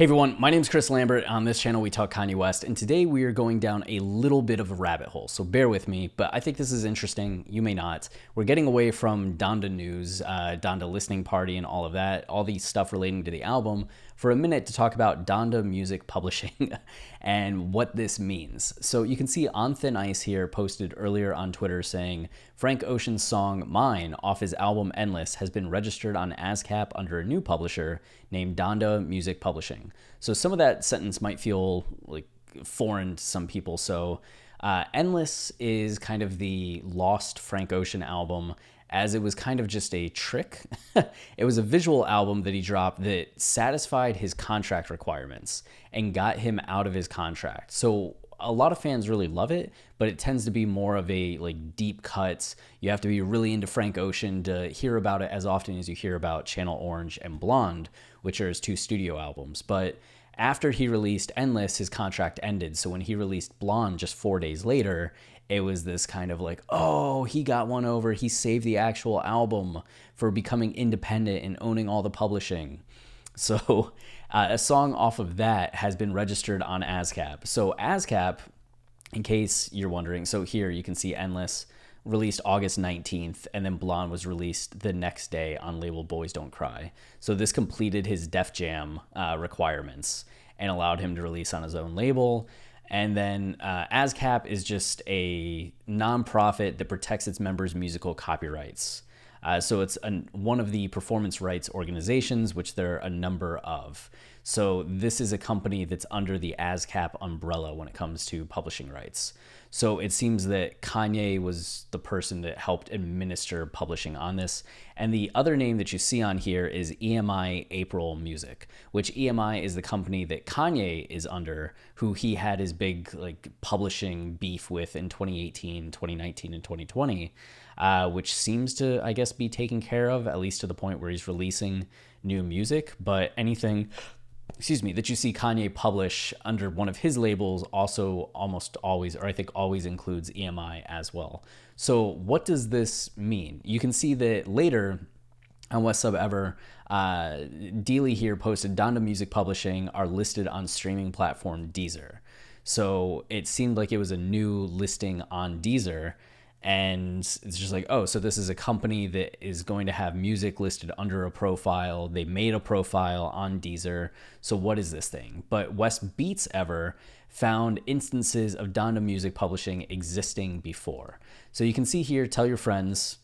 Hey everyone, my name is Chris Lambert. On this channel, we talk Kanye West, and today we are going down a little bit of a rabbit hole, so bear with me, but I think this is interesting. You may not. We're getting away from Donda news, Donda listening party, and all of that, all the stuff relating to the album, for a minute to talk about Donda Music Publishing and what this means. So you can see On Thin Ice here posted earlier on Twitter saying, Frank Ocean's song Mine off his album Endless has been registered on Ascap under a new publisher named Donda Music Publishing. So some of that sentence might feel like foreign to some people. So Endless is kind of the lost Frank Ocean album, as it was kind of just a trick. It was a visual album that he dropped that satisfied his contract requirements and got him out of his contract. So a lot of fans really love it, but it tends to be more of a like deep cuts. You have to be really into Frank Ocean to hear about it as often as you hear about Channel Orange and Blonde, which are his two studio albums. But after he released Endless, his contract ended. So when he released Blonde just 4 days later, it was this kind of like, oh, he got one over. He saved the actual album for becoming independent and owning all the publishing. So a song off of that has been registered on Ascap. So Ascap, in case you're wondering, so here you can see Endless released August 19th, and then Blonde was released the next day on label Boys Don't Cry. So this completed his Def Jam requirements and allowed him to release on his own label. And then Ascap is just a nonprofit that protects its members' musical copyrights. So it's one of the performance rights organizations, which there are a number of. So this is a company that's under the Ascap umbrella when it comes to publishing rights. So it seems that Kanye was the person that helped administer publishing on this. And the other name that you see on here is EMI April Music, which EMI is the company that Kanye is under, who he had his big like publishing beef with in 2018, 2019, and 2020, which seems to, I guess, be taken care of, at least to the point where he's releasing new music. But anything that you see Kanye publish under one of his labels also almost always, or I think always, includes EMI as well. So what does this mean? You can see that later on West Sub Ever, Dealey here posted Donda Music Publishing are listed on streaming platform Deezer. So it seemed like it was a new listing on Deezer. And it's just like, oh, so this is a company that is going to have music listed under a profile. They made a profile on Deezer. So what is this thing? But West Beats Ever found instances of Donda Music Publishing existing before. So you can see here, Tell Your Friends,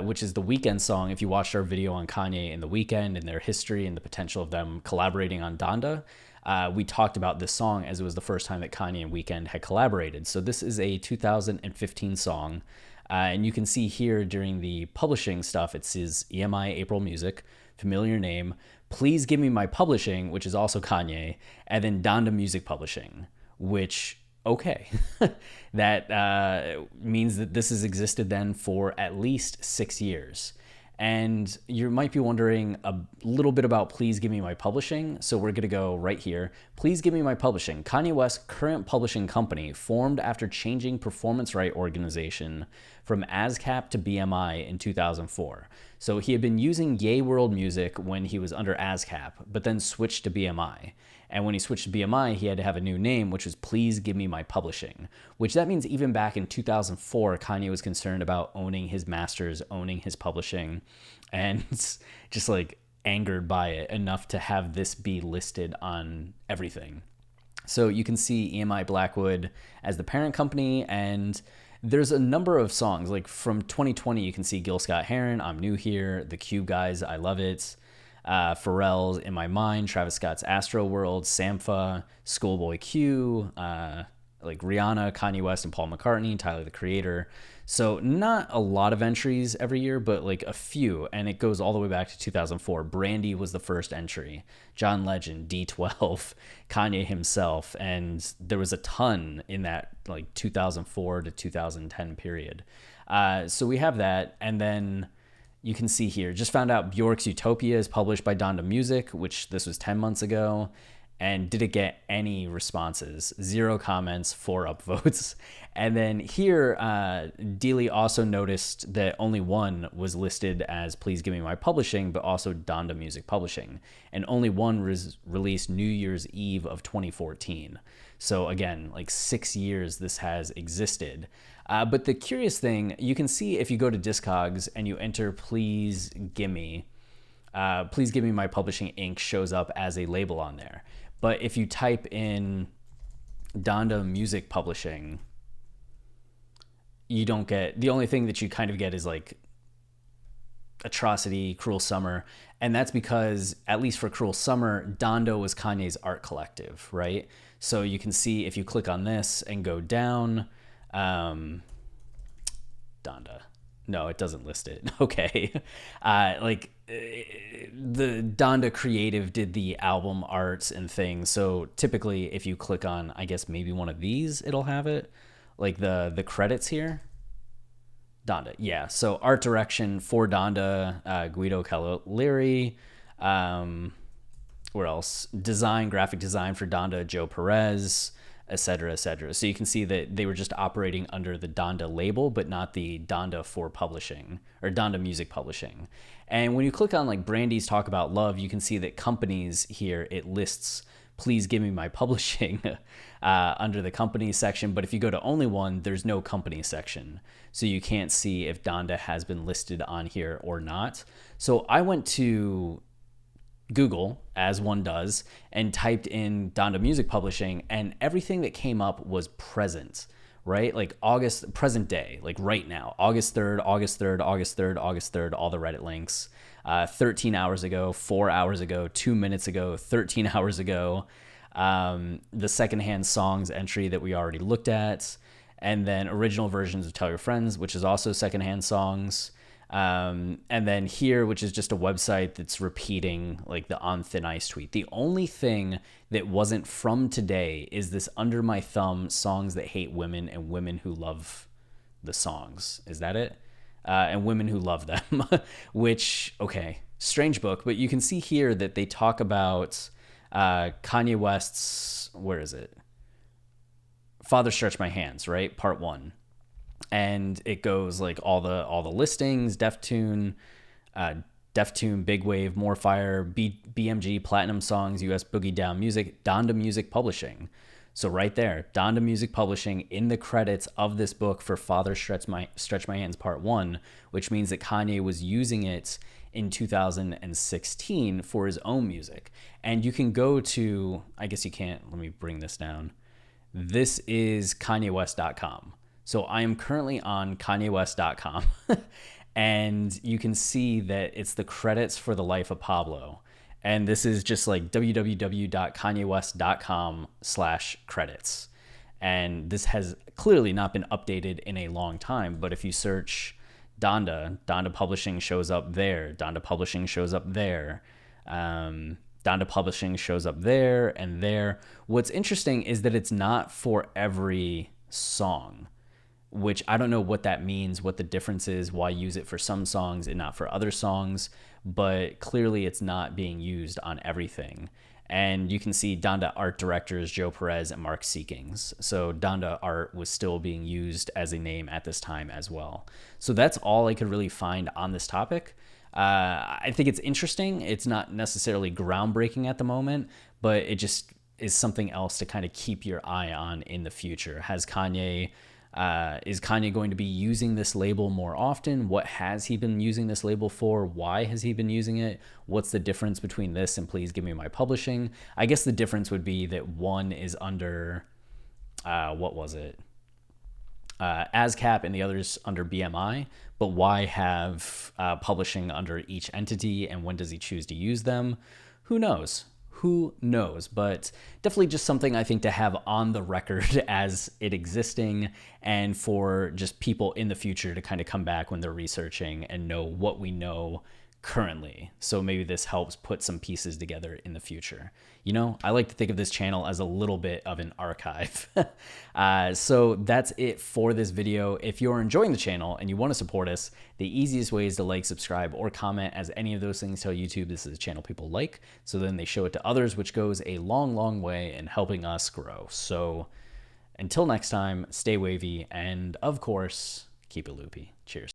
which is the Weeknd song. If you watched our video on Kanye and the Weeknd and their history and the potential of them collaborating on Donda, we talked about this song as it was the first time that Kanye and Weeknd had collaborated. So this is a 2015 song. And you can see here during the publishing stuff, it says EMI April Music, familiar name, Please Give Me My Publishing, which is also Kanye, and then Donda Music Publishing, which, okay. That means that this has existed then for at least 6 years. And you might be wondering a little bit about Please Give Me My Publishing. So we're going to go right here. Please Give Me My Publishing. Kanye West's current publishing company formed after changing performance right organization from Ascap to BMI in 2004. So he had been using Ye World Music when he was under Ascap, but then switched to BMI. And when he switched to BMI, he had to have a new name, which was Please Give Me My Publishing, which that means even back in 2004, Kanye was concerned about owning his masters, owning his publishing, and just like angered by it enough to have this be listed on everything. So you can see EMI Blackwood as the parent company, and there's a number of songs. Like from 2020, you can see Gil Scott-Heron, I'm New Here, The Cube Guys, I Love It, Pharrell's In My Mind, Travis Scott's Astro World, Sampha, Schoolboy Q, like Rihanna, Kanye West, and Paul McCartney, Tyler the Creator. So not a lot of entries every year, but like a few, and it goes all the way back to 2004. Brandy was the first entry, John Legend, D12, Kanye himself, and there was a ton in that like 2004 to 2010 period. So we have that, and then you can see here, just found out Bjork's Utopia is published by Donda Music, which this was 10 months ago. And did it get any responses? 0 comments, 4 upvotes. And then here, Dealey also noticed that only one was listed as Please Give Me My Publishing, but also Donda Music Publishing. And only one was released New Year's Eve of 2014. So again, like 6 years this has existed. But the curious thing, you can see if you go to Discogs and you enter Please Give Me My Publishing Inc. shows up as a label on there. But if you type in Donda Music Publishing, you don't get, the only thing that you kind of get is like Atrocity, Cruel Summer. And that's because, at least for Cruel Summer, Donda was Kanye's art collective, right? So you can see if you click on this and go down, Donda. No, it doesn't list it. Okay. The Donda Creative did the album arts and things. So typically if you click on, I guess maybe one of these, it'll have it. Like the credits here. Donda. Yeah. So art direction for Donda, Guido Cavalieri. Where else? Graphic design for Donda, Joe Perez, etc., etc. So you can see that they were just operating under the Donda label, but not the Donda for Publishing or Donda Music Publishing. And when you click on like Brandy's Talk About Love, you can see that companies here, it lists Please Give Me My Publishing under the company section. But if you go to only one, there's no company section. So you can't see if Donda has been listed on here or not. So I went to Google, as one does, and typed in Donda Music Publishing, and everything that came up was present, right? Like August, present day, like right now, August 3rd, August 3rd, August 3rd, August 3rd, all the Reddit links, 13 hours ago, 4 hours ago, 2 minutes ago, 13 hours ago, the secondhand songs entry that we already looked at, and then original versions of Tell Your Friends, which is also secondhand songs. And then here, which is just a website that's repeating like the On Thin Ice tweet. The only thing that wasn't from today is this Under My Thumb, songs that hate women and women who love the songs. Is that it? And women who love them, which, okay, strange book, but you can see here that they talk about Kanye West's, where is it? Father Stretch My Hands, right? Part 1. And it goes like all the listings, Deftune, Big Wave, More Fire, BMG, Platinum Songs, US Boogie Down Music, Donda Music Publishing. So right there, Donda Music Publishing in the credits of this book for Father Stretch My Hands Part 1, which means that Kanye was using it in 2016 for his own music. And you can go to, I guess you can't, let me bring this down. This is KanyeWest.com. So I am currently on KanyeWest.com, and you can see that it's the credits for The Life of Pablo. And this is just like www.kanyewest.com/credits. And this has clearly not been updated in a long time, but if you search Donda Publishing shows up there, Donda Publishing shows up there, Donda Publishing shows up there and there. What's interesting is that it's not for every song, which I don't know what that means, what the difference is, why use it for some songs and not for other songs, but clearly it's not being used on everything. And you can see Donda art directors Joe Perez and Mark Seekings. So Donda art was still being used as a name at this time as well. So that's all I could really find on this topic. I think it's interesting. It's not necessarily groundbreaking at the moment, but it just is something else to kind of keep your eye on in the future. Is Kanye going to be using this label more often? What has he been using this label for? Why has he been using it? What's the difference between this and Please Give Me My Publishing? I guess the difference would be that one is under, what was it? Ascap, and the other's under BMI. But why have publishing under each entity, and when does he choose to use them? Who knows? Who knows? But definitely just something I think to have on the record as it existing, and for just people in the future to kind of come back when they're researching and know what we know currently. So maybe this helps put some pieces together in the future. You know, I like to think of this channel as a little bit of an archive. So that's it for this video. If you're enjoying the channel and you want to support us, the easiest way is to like, subscribe, or comment, as any of those things tell YouTube this is a channel people like. So then they show it to others, which goes a long, long way in helping us grow. So until next time, stay wavy, and of course, keep it loopy. Cheers.